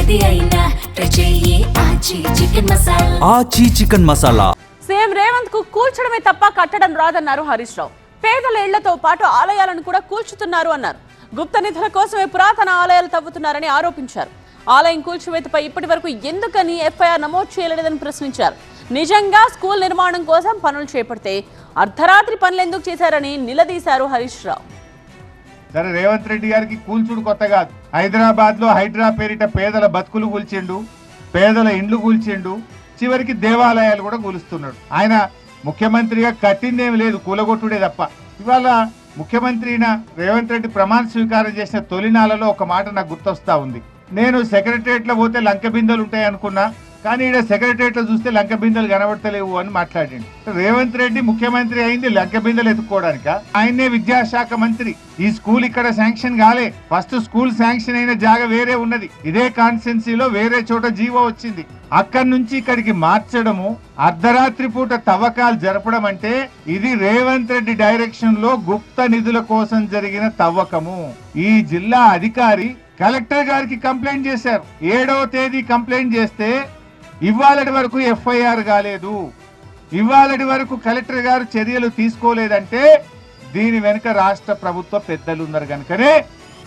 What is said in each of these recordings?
ఏది అయినా చెయ్యి ఆచి చికెన్ మసాలా. సీఎం రేవంత్ కు కూల్చడమే తప్ప కట్టడం రాదన్నారు హరీష్ రావు. పేదల ఇళ్లతో పాటు ఆలయాలను కూడా కూల్చుతున్నారు అన్నారు. గుప్త నిధుల కోసమే పురాతన ఆలయాలు తవ్వుతున్నారని ఆరోపించారు. ఆలయం కూల్చివేతపై ఇప్పటి వరకు ఎందుకని ఎఫ్ఐఆర్ నమోదు చేయలేదని ప్రశ్నించారు. నిజంగా స్కూల్ నిర్మాణం కోసం పనులు చేపడితే అర్ధరాత్రి పనులు ఎందుకు చేశారని నిలదీశారు హరీష్ రావు. సరే, రేవంత్ రెడ్డి గారికి కూల్చుడు కొత్త కాదు. హైదరాబాద్ లో హైడ్రా పేరిట పేదల బతుకులు కూల్చిండు, పేదల ఇండ్లు కూల్చిండు, చివరికి దేవాలయాలు కూడా కూలుస్తున్నాడు. ఆయన ముఖ్యమంత్రిగా కట్టిందేమి లేదు, కూలగొట్టుడే తప్ప. ఇవాళ ముఖ్యమంత్రి రేవంత్ రెడ్డి ప్రమాణ స్వీకారం చేసిన తొలినాలలో ఒక మాట నాకు గుర్తొస్తా ఉంది. నేను సెక్రటరియట్ లో పోతే లంక బిందెలు ఉంటాయి అనుకున్నా, కానీ ఇక్కడ సెక్రటరియట్ లో చూస్తే లంక బిందెలు కనబడతలేవు అని మాట్లాడిండు. రేవంత్ రెడ్డి ముఖ్యమంత్రి అయింది లంక బిందెలు ఎత్తుకోవడానిక? ఆయనే విద్యాశాఖ మంత్రి. ఈ స్కూల్ ఇక్కడ శాంక్షన్ కాలే. ఫస్ట్ స్కూల్ శాంక్షన్ అయిన జాగా వేరే ఉన్నది. ఇదే కాన్స్టిట్యున్సీలో వేరే చోట జీవో వచ్చింది. అక్కడి నుంచి ఇక్కడికి మార్చడము, అర్ధరాత్రి పూట తవ్వకాలు జరపడం అంటే ఇది రేవంత్ రెడ్డి డైరెక్షన్ లో గుప్త నిధుల కోసం జరిగిన తవ్వకము. ఈ జిల్లా అధికారి కలెక్టర్ గారికి కంప్లైంట్ చేశారు. 7వ తేదీ కంప్లైంట్ చేస్తే ఇవాళటి వరకు ఎఫ్ఐఆర్ కాలేదు. ఇవాళటి వరకు కలెక్టర్ గారు చర్యలు తీసుకోలేదంటే దీని వెనుక రాష్ట్ర ప్రభుత్వ పెద్దలు ఉన్నారు కనుకనే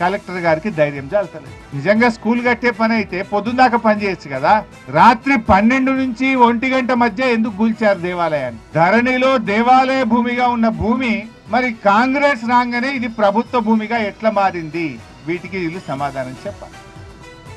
కలెక్టర్ గారికి ధైర్యం చాలతలేదు. నిజంగా స్కూల్ కట్టే పని అయితే పొద్దున్నాక పని చేయొచ్చు కదా. రాత్రి 12 నుంచి 1 గంట మధ్య ఎందుకు కూల్చారు దేవాలయాన్ని? ధరణిలో దేవాలయ భూమిగా ఉన్న భూమి మరి కాంగ్రెస్ రాగానే ఇది ప్రభుత్వ భూమిగా ఎట్లా మారింది? వీటికి వీళ్ళు సమాధానం చెప్పాలి.